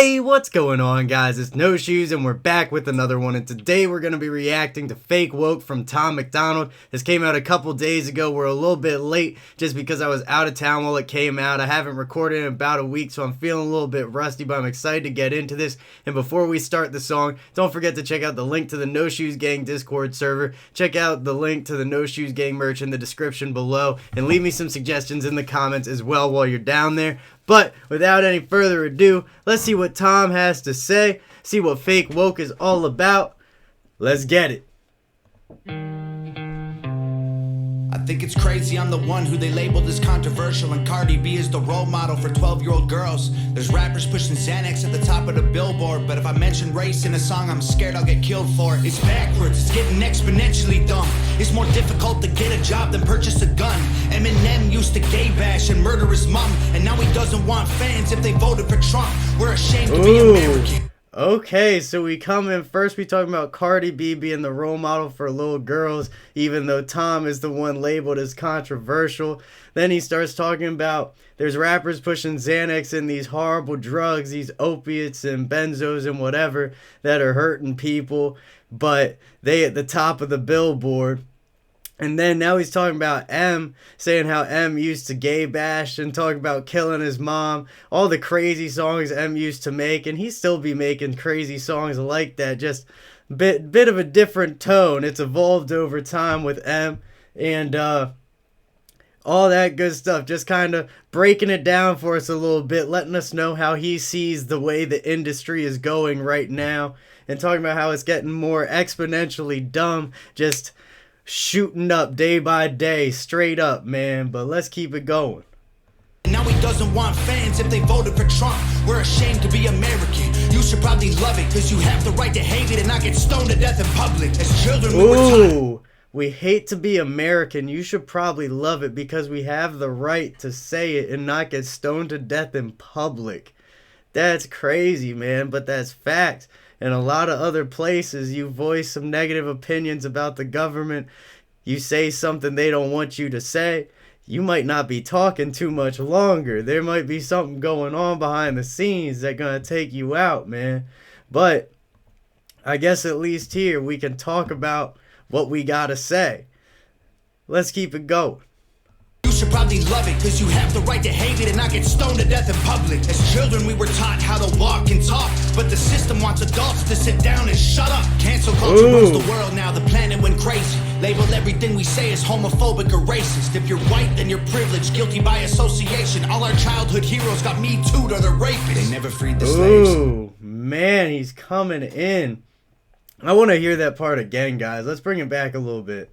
Hey, what's going on, guys? It's No Shoes, and we're back with another one. And today we're going to be reacting to Fake Woke from MacDonald. This came out a couple days ago. We're a little bit late just because I was out of town while it came out. I haven't recorded in about a week, so I'm feeling a little bit rusty, but I'm excited to get into this. And before we start the song, don't forget to check out the link to the No Shoes Gang Discord server. Check out the link to the No Shoes Gang merch in the description below, and leave me some suggestions in the comments as well while you're down there. But without any further ado, let's see what Tom has to say, see what Fake Woke is all about. Let's get it. I think it's crazy I'm the one who they labeled as controversial, and Cardi B is the role model for 12-year-old girls. There's rappers pushing Xanax at the top of the billboard, but if I mention race in a song, I'm scared I'll get killed for it. It's backwards, it's getting exponentially dumb. It's more difficult to get a job than purchase a gun. Eminem used to gay bash and murder his mom, and now he doesn't want fans if they voted for Trump. We're ashamed to be American. Okay, so we come in first, we talking about Cardi B being the role model for little girls, even though Tom is the one labeled as controversial. Then he starts talking about there's rappers pushing Xanax and these horrible drugs, these opiates and benzos and whatever that are hurting people, but they at the top of the billboard. And then now he's talking about M, saying how M used to gay bash and talking about killing his mom, all the crazy songs M used to make, and he still be making crazy songs like that, just bit of a different tone. It's evolved over time with M, and all that good stuff, just kind of breaking it down for us a little bit, letting us know how he sees the way the industry is going right now, and talking about how it's getting more exponentially dumb, just shooting up day by day, straight up, man. But let's keep it going. Now he doesn't want fans if they voted for Trump. We're ashamed to be American. You should probably love it, because you have the right to hate it and not get stoned to death in public. As children, we were taught. We hate to be American. You should probably love it because we have the right to say it and not get stoned to death in public. That's crazy, man, but that's facts. In a lot of other places, you voice some negative opinions about the government. You say something they don't want you to say. You might not be talking too much longer. There might be something going on behind the scenes that's going to take you out, man. But I guess at least here we can talk about what we got to say. Let's keep it going. You should probably love it, because you have the right to hate it and not get stoned to death in public. As children, we were taught how to walk and talk, but the system wants adults to sit down and shut up. Cancel culture rules the world now, the planet went crazy. Label everything we say as homophobic or racist. If you're white, then you're privileged, guilty by association. All our childhood heroes got Me Too'd or they're rapists. They never freed the slaves. Ooh, man, he's coming in. I want to hear that part again, guys. Let's bring it back a little bit.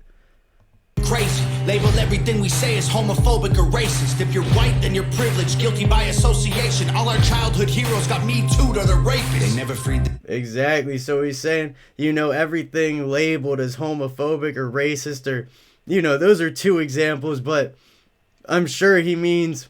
Crazy. Label everything we say as homophobic or racist. If you're white, then you're privileged, guilty by association. All our childhood heroes got Me Too'd or they're rapists. They never freed the... Exactly. So he's saying, you know, everything labeled as homophobic or racist, or, you know, those are two examples, but I'm sure he means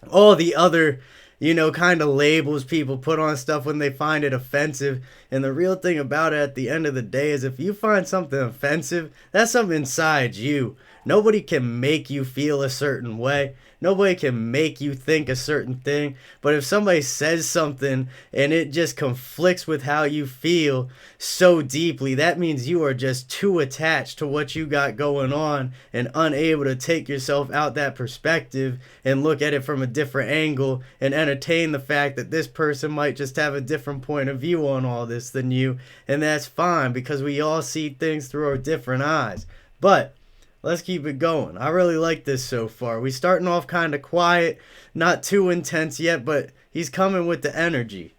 all the other, you know, kind of labels people put on stuff when they find it offensive. And the real thing about it at the end of the day is if you find something offensive, that's something inside you. Nobody can make you feel a certain way. Nobody can make you think a certain thing. But if somebody says something and it just conflicts with how you feel so deeply, that means you are just too attached to what you got going on and unable to take yourself out that perspective and look at it from a different angle and entertain the fact that this person might just have a different point of view on all this than you. And that's fine, because we all see things through our different eyes. But let's keep it going. I really like this so far. We starting off kind of quiet, not too intense yet, but he's coming with the energy.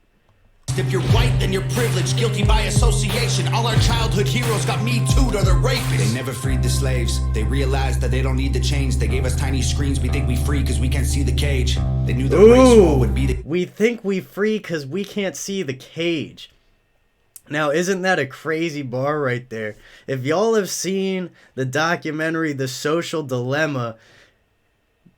If you're white, then you're privileged, guilty by association. All our childhood heroes got Me Too'd or they're rapists. They never freed the slaves. They realized that they don't need to change. They gave us tiny screens. We think we free because we can't see the cage. They knew the race war would be the... We think we free because we can't see the cage. Now, isn't that a crazy bar right there? If y'all have seen the documentary The Social Dilemma,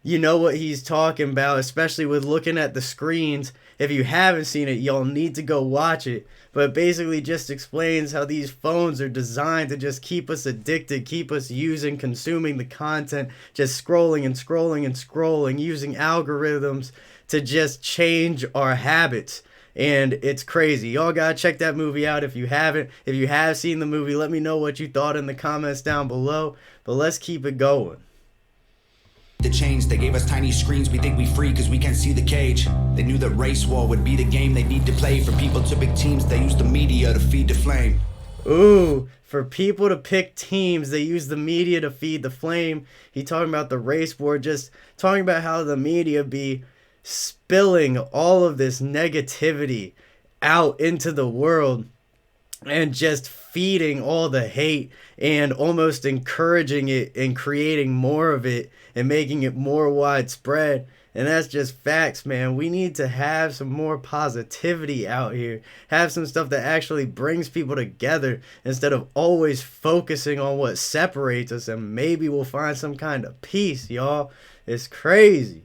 you know what he's talking about, especially with looking at the screens. If you haven't seen it, y'all need to go watch it. But it basically just explains how these phones are designed to just keep us addicted, keep us using, consuming the content, just scrolling and scrolling and scrolling, using algorithms to just change our habits. and it's crazy. Y'all gotta check that movie out if you haven't. If you have seen the movie, let me know what you thought in the comments down below. But let's keep it going. The chains, they gave us tiny screens, we think we free because we can't see the cage. They knew that race war would be the game they need to play. For people to pick teams, they use the media to feed the flame. Ooh, for people to pick teams, they use the media to feed the flame. He talking about the race war, just talking about how the media be spilling all of this negativity out into the world and just feeding all the hate and almost encouraging it and creating more of it and making it more widespread. And that's just facts, man. We need to have some more positivity out here. Have some stuff that actually brings people together instead of always focusing on what separates us, and maybe we'll find some kind of peace, y'all. It's crazy.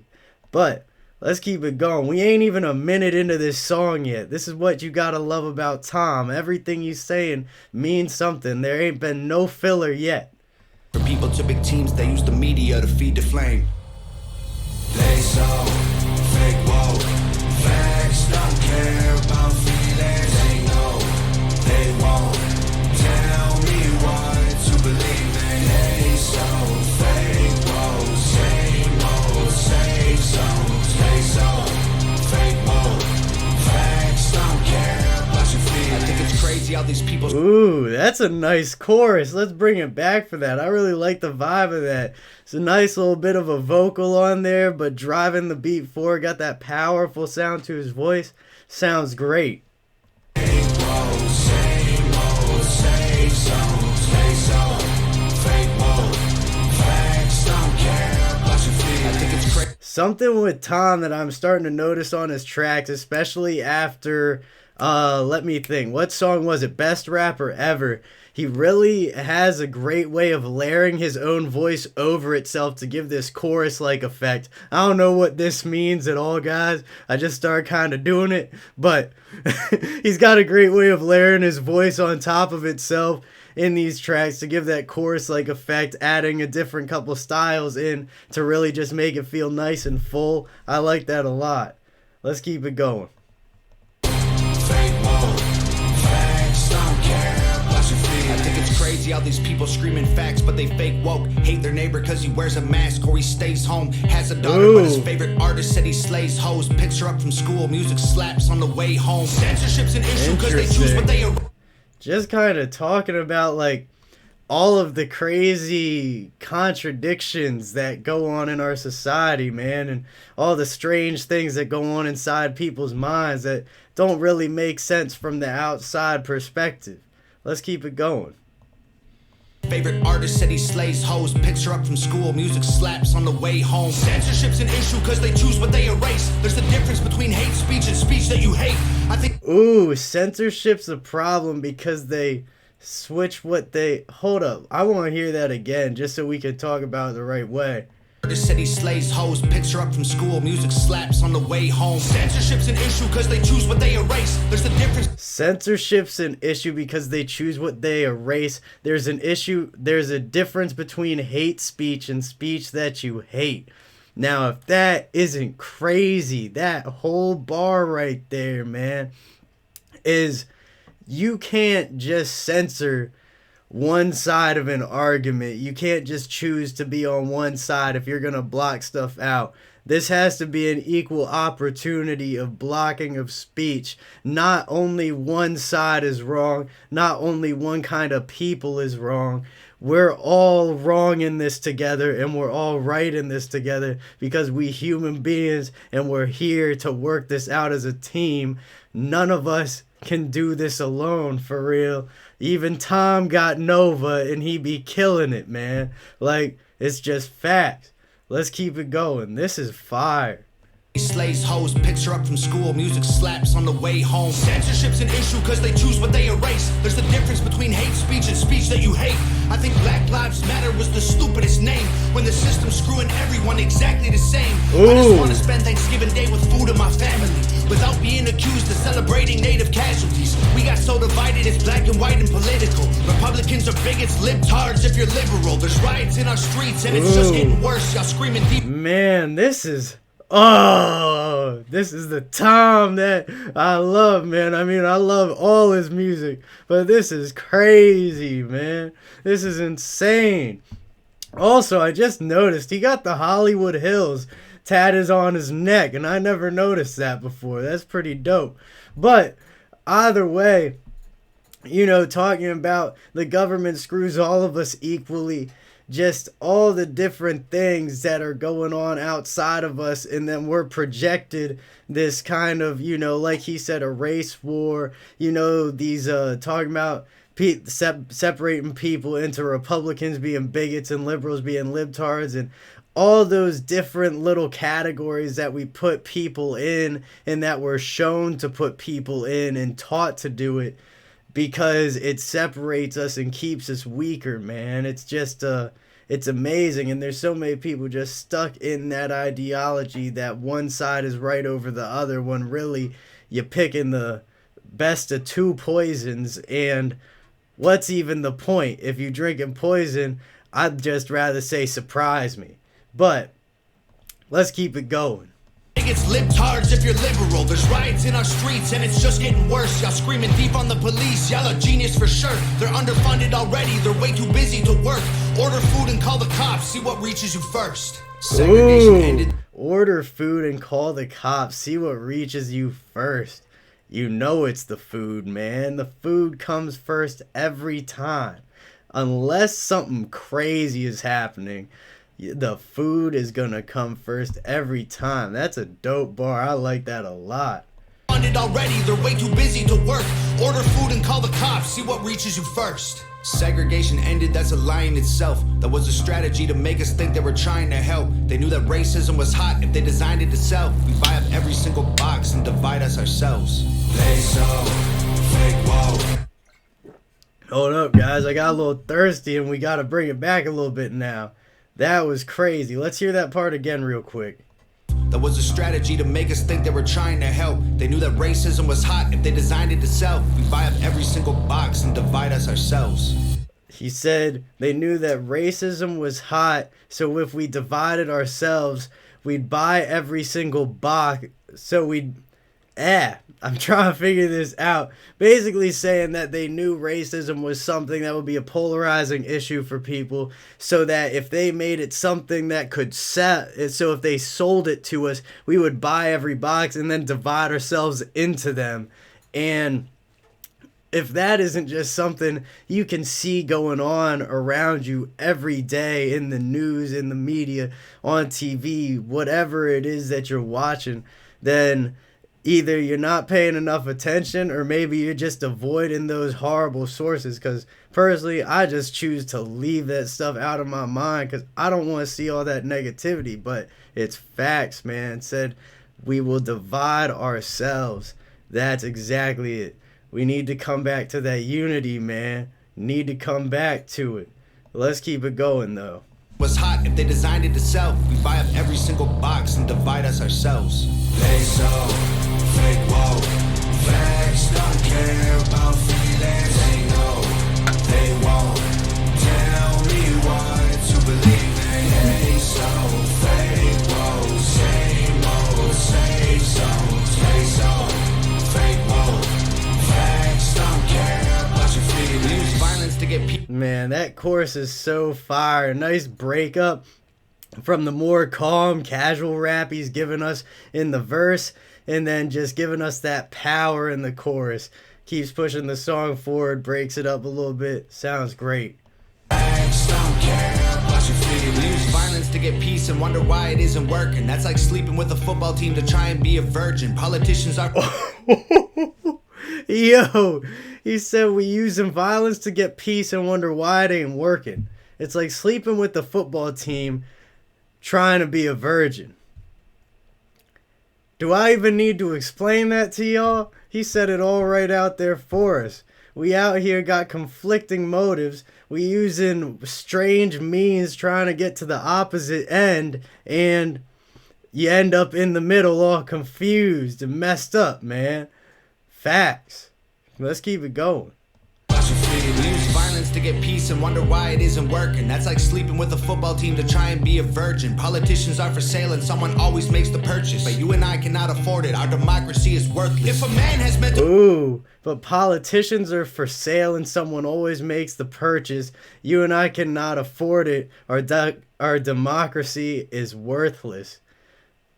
But let's keep it going. We ain't even a minute into this song yet. This is what you gotta love about Tom. Everything he's saying means something. There ain't been no filler yet. For people to pick teams, they use the media to feed the flame. They so fake woke. Facts don't care about feelings. They know they won't tell me what to believe in. They so fake woke. Same old, same songs. They so fake woke. Facts don't care about your feelings. I think it's crazy how these people. Ooh, that's a nice chorus. Let's bring it back for that. I really like the vibe of that. It's a nice little bit of a vocal on there, but driving the beat forward, got that powerful sound to his voice. Sounds great. Something with Tom that I'm starting to notice on his tracks, especially after, let me think, what song was it? Best Rapper Ever. He really has a great way of layering his own voice over itself to give this chorus-like effect. I don't know what this means at all, guys. I just started kind of doing it, but he's got a great way of layering his voice on top of itself in these tracks to give that chorus-like effect, adding a different couple styles in to really just make it feel nice and full. I like that a lot. Let's keep it going. Crazy how these people screaming facts, but they fake woke. Hate their neighbor cause he wears a mask or he stays home. Has a daughter, but his favorite artist said he slays hoes. Picks her up from school, music slaps on the way home. Censorship's an issue cause they choose what they are. Just kind of talking about like all of the crazy contradictions that go on in our society, man, and all the strange things that go on inside people's minds that don't really make sense from the outside perspective. Let's keep it going. Favorite artist said he slays hoes. Picks her up from school, music slaps on the way home. Censorship's an issue cause they choose what they erase. There's a difference between hate speech and speech that you hate. I think. Ooh, censorship's a problem because they switch what they. Hold up, I want to hear that again just so we can talk about it the right way. Artist said he slays hoes. Picks her up from school, music slaps on the way home. Censorship's an issue cause they choose what they erase. There's a difference. Censorship's an issue because they choose what they erase. There's a difference between hate speech and speech that you hate. Now, if that isn't crazy, that whole bar right there, man, is you can't just censor one side of an argument. You can't just choose to be on one side if you're going to block stuff out. This has to be an equal opportunity of blocking of speech. Not only one side is wrong, not only one kind of people is wrong. We're all wrong in this together, and we're all right in this together because we human beings, and we're here to work this out as a team. None of us can do this alone, for real. Even Tom got Nova and he be killing it, man. Like, it's just facts. Let's keep it going. This is fire. He slays hoes, picks her up from school, music slaps on the way home. Censorship's an issue cause they choose what they erase. There's a difference between hate speech and speech that you hate. I think Black Lives Matter was the stupidest name when the system's screwing everyone exactly the same. Ooh. I just want to spend Thanksgiving Day with food in my family without being accused of celebrating native casualties. We got so divided it's black and white and political. Republicans are bigots, libtards if you're liberal. There's riots in our streets and it's just getting worse. Y'all screaming deep. Man, this is Oh, this is the time that I love, man. I mean, I love all his music, but this is crazy, man. This is insane. Also, I just noticed he got the Hollywood Hills tatted on his neck, and I never noticed that before. That's pretty dope. But either way, talking about the government screws all of us equally, just all the different things that are going on outside of us, and then we're projected this kind of, like he said, a race war, these talking about separating people into Republicans being bigots and liberals being libtards, and all those different little categories that we put people in and that we're shown to put people in and taught to do it because it separates us and keeps us weaker, man. It's just it's amazing, and there's so many people just stuck in that ideology that one side is right over the other, when really you're picking the best of two poisons. And what's even the point? If you're drinking poison, I'd just rather say surprise me. But let's keep it going. It's libtards if you're liberal. There's riots in our streets and it's just getting worse. Y'all screaming deep on the police. Y'all are genius for sure. They're underfunded already. They're way too busy to work. Order food and call the cops. See what reaches you first. Segregation ended. Order food and call the cops. See what reaches you first. You know it's the food, man. The food comes first every time. Unless something crazy is happening, the food is gonna come first every time. That's a dope bar. I like that a lot. Already, they're way too busy to work. Order food and call the cops. See what reaches you first. Segregation ended, that's a lie in itself. That was a strategy to make us think they were trying to help. They knew that racism was hot if they designed it to sell. We buy up every single box and divide us ourselves. They so fake woke. Hold up, guys. I got a little thirsty and we gotta bring it back a little bit now. That was crazy. Let's hear that part again real quick. That was a strategy to make us think they were trying to help. They knew that racism was hot if they designed it to sell. We buy up every single box and divide us ourselves. He said they knew that racism was hot, so if we divided ourselves, we'd buy every single box. So we'd... I'm trying to figure this out. Basically saying that they knew racism was something that would be a polarizing issue for people, so that if they made it something that could sell, so if they sold it to us, we would buy every box and then divide ourselves into them. And if that isn't just something you can see going on around you every day in the news, in the media, on TV, whatever it is that you're watching, then either you're not paying enough attention or maybe you're just avoiding those horrible sources. Because personally, I just choose to leave that stuff out of my mind because I don't want to see all that negativity. But it's facts, man. It said we will divide ourselves. That's exactly it. We need to come back to that unity, man. Need to come back to it. Let's keep it going, though. Was hot if they designed it to sell. We buy up every single box and divide us ourselves. They so fake woke. Facts don't care about feelings. They know they won't tell me what to believe in. They so fake woke. Same old, same zone. They so fake woke. Facts don't care about your feelings. Use violence to get people. Man, that chorus is so fire. Nice breakup from the more calm, casual rap he's given us in the verse, and then just giving us that power in the chorus. Keeps pushing the song forward, breaks it up a little bit. Sounds great. Facts don't care about your feelings. Use violence to get peace and wonder why it isn't working. That's like sleeping with a football team to try and be a virgin. Politicians are... Yo, he said we using violence to get peace and wonder why it ain't working. It's like sleeping with the football team trying to be a virgin. Do I even need to explain that to y'all? He said it all right out there for us. We out here got conflicting motives. We using strange means trying to get to the opposite end, and you end up in the middle all confused and messed up, man. Facts. Let's keep it going. Use violence violence to get peace and wonder why it isn't working. That's like sleeping with a football team to try and be a virgin. Politicians are for sale and someone always makes the purchase, but you and I cannot afford it. Our democracy is worthless. If a man has mental... Ooh, but politicians are for sale and someone always makes the purchase. You and I cannot afford it. Our democracy is worthless.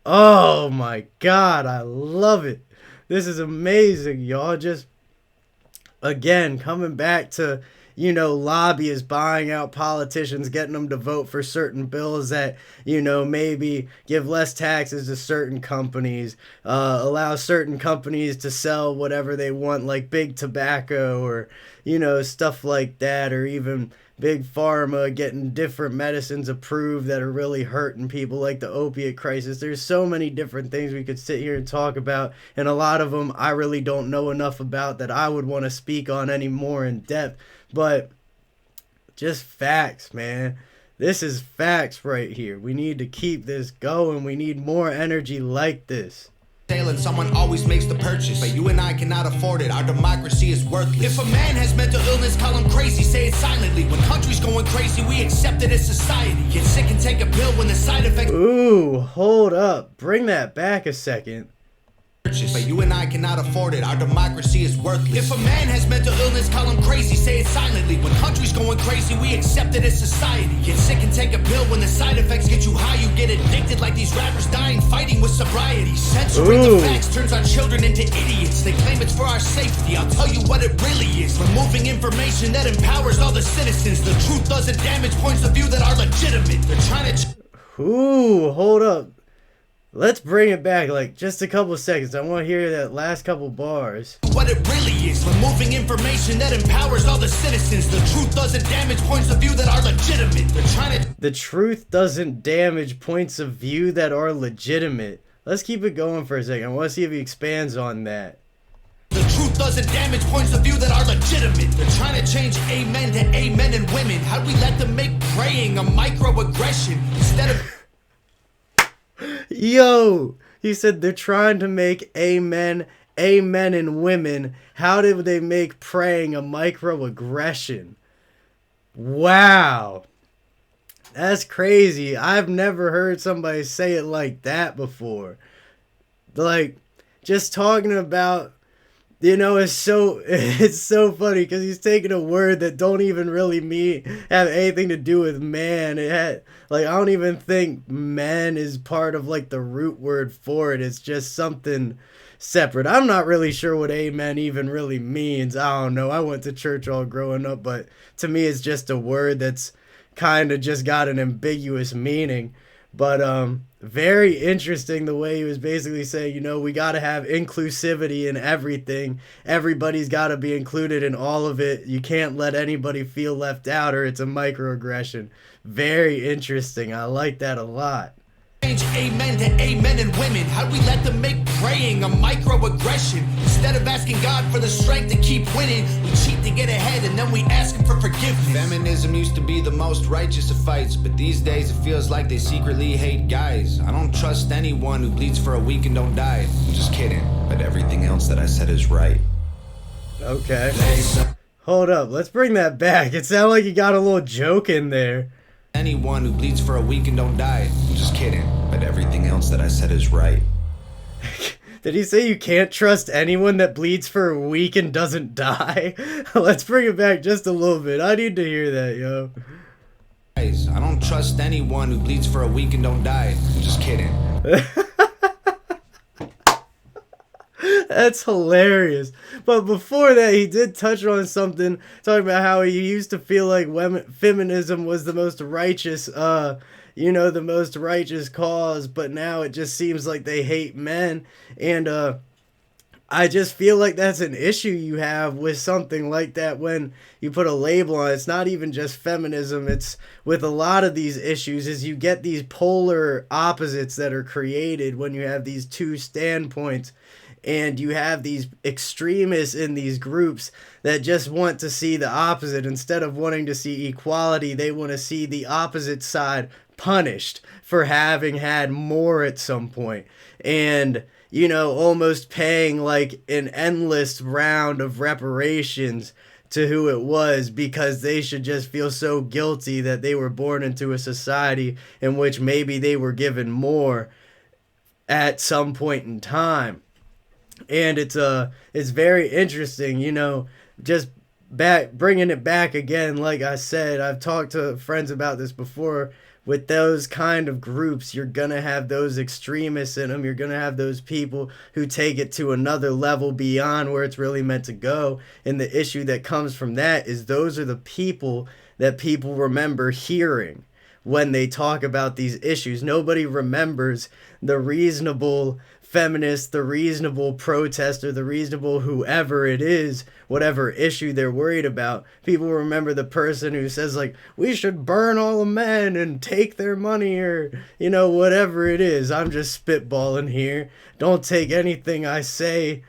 Oh my God, I love it. This is amazing, y'all. Just, again, coming back to, lobbyists buying out politicians, getting them to vote for certain bills that, maybe give less taxes to certain companies, allow certain companies to sell whatever they want, like big tobacco or, stuff like that, or even big pharma getting different medicines approved that are really hurting people, like the opiate crisis. There's so many different things we could sit here and talk about, and a lot of them I really don't know enough about that I would want to speak on any more in depth. But just facts, man. This is facts right here. We need to keep this going. We need more energy like this. And someone always makes the purchase, but you and I cannot afford it. Our democracy is worthless. If a man has mental illness, call him crazy, say it silently. When country's going crazy, we accept it as society. Get sick and take a pill when the side effects... Ooh, hold up. Bring that back a second. But you and I cannot afford it. Our democracy is worthless. If a man has mental illness, call him crazy, say it silently. When country's going crazy, we accept it as society. Get sick and take a pill when the side effects get you high. You get addicted like these rappers dying fighting with sobriety. Censoring the facts turns our children into idiots. They claim it's for our safety. I'll tell you what it really is. Removing information that empowers all the citizens. The truth doesn't damage points of view that are legitimate. They're trying to... Ooh, hold up. Let's bring it back, like, just a couple seconds. I want to hear that last couple bars. What it really is, removing information that empowers all the citizens. The truth doesn't damage points of view that are legitimate. They're trying to... The truth doesn't damage points of view that are legitimate. Let's keep it going for a second. I want to see if he expands on that. The truth doesn't damage points of view that are legitimate. They're trying to change amen to amen and women. How'd we let them make praying a microaggression instead of... Yo, he said they're trying to make amen in women. How did they make praying a microaggression? Wow. That's crazy. I've never heard somebody say it like that before. Like, just talking about, it's so funny because he's taking a word that don't even really have anything to do with man. I don't even think men is part of like the root word for it. It's just something separate. I'm not really sure what amen even really means. I don't know. I went to church all growing up, but to me it's just a word that's kind of just got an ambiguous meaning. But very interesting the way he was basically saying, we got to have inclusivity in everything. Everybody's got to be included in all of it. You can't let anybody feel left out or it's a microaggression. Very interesting. I like that a lot. Change amen to amen and women. How'd we let them make praying a microaggression? Instead of asking God for the strength to keep winning, we cheat to get ahead and then we ask him for forgiveness. Feminism used to be the most righteous of fights, but these days it feels like they secretly hate guys. I don't trust anyone who bleeds for a week and don't die. I'm just kidding, but everything else that I said is right. Okay. Hold up, let's bring that back. It sounded like you got a little joke in there. Anyone who bleeds for a week and don't die. I'm just kidding, but everything else that I said is right. Did he say you can't trust anyone that bleeds for a week and doesn't die? Let's bring it back just a little bit. I need to hear that, yo. Guys, I don't trust anyone who bleeds for a week and don't die. I'm just kidding. That's hilarious. But before that, he did touch on something, talking about how he used to feel like feminism was the most righteous, the most righteous cause, but now it just seems like they hate men. And I just feel like that's an issue you have with something like that when you put a label on it. It's not even just feminism. It's with a lot of these issues is you get these polar opposites that are created when you have these two standpoints. And you have these extremists in these groups that just want to see the opposite. Instead of wanting to see equality, they want to see the opposite side punished for having had more at some point. And, almost paying like an endless round of reparations to who it was, because they should just feel so guilty that they were born into a society in which maybe they were given more at some point in time. And it's very interesting, you know, just bringing it back again. Like I said, I've talked to friends about this before. With those kind of groups, you're gonna have those extremists in them. You're gonna have those people who take it to another level beyond where it's really meant to go. And the issue that comes from that is those are the people that people remember hearing when they talk about these issues. Nobody remembers the reasonable feminist, the reasonable protester, the reasonable whoever it is, whatever issue they're worried about. People remember the person who says, like, we should burn all the men and take their money, or, you know, whatever it is. I'm just spitballing here. Don't take anything I say.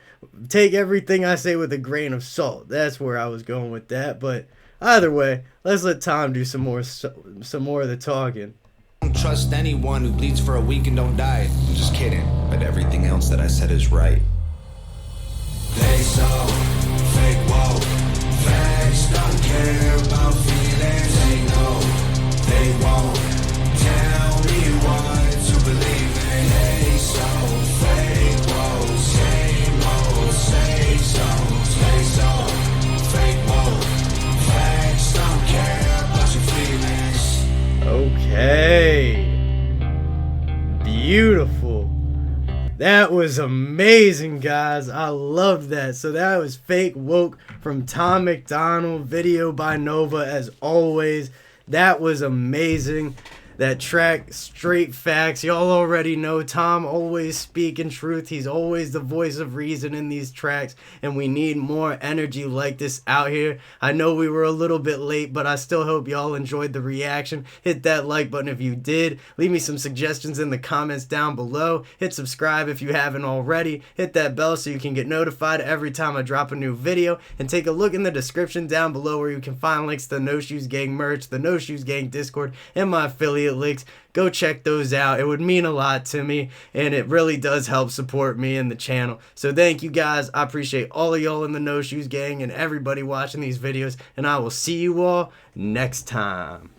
Take everything I say with a grain of salt. That's where I was going with that. But either way, let's let Tom do some more of the talking. Don't trust anyone who bleeds for a week and don't die. I'm just kidding, but everything else that I said is right. They so fake woke. Facts don't care about feelings. They know they won't tell me what to believe in. They so fake woke. Same old, same songs. They so fake woke. Facts don't care about your feelings. Okay. Beautiful. That was amazing, guys. I loved that. So that was Fake Woke from Tom MacDonald, video by Nova, as always. That was amazing. That track, straight facts. Y'all already know Tom always speaking truth. He's always the voice of reason in these tracks, and we need more energy like this out here. I know we were a little bit late, but I still hope y'all enjoyed the reaction. Hit that like button if you did. Leave me some suggestions in the comments down below. Hit subscribe if you haven't already. Hit that bell so you can get notified every time I drop a new video, and take a look in the description down below where you can find links to the No Shoes Gang merch, the No Shoes Gang Discord, and my affiliate links. Go check those out. It would mean a lot to me, and it really does help support me and the channel. So thank you guys. I appreciate all of y'all in the No Shoes Gang and everybody watching these videos, and I will see you all next time.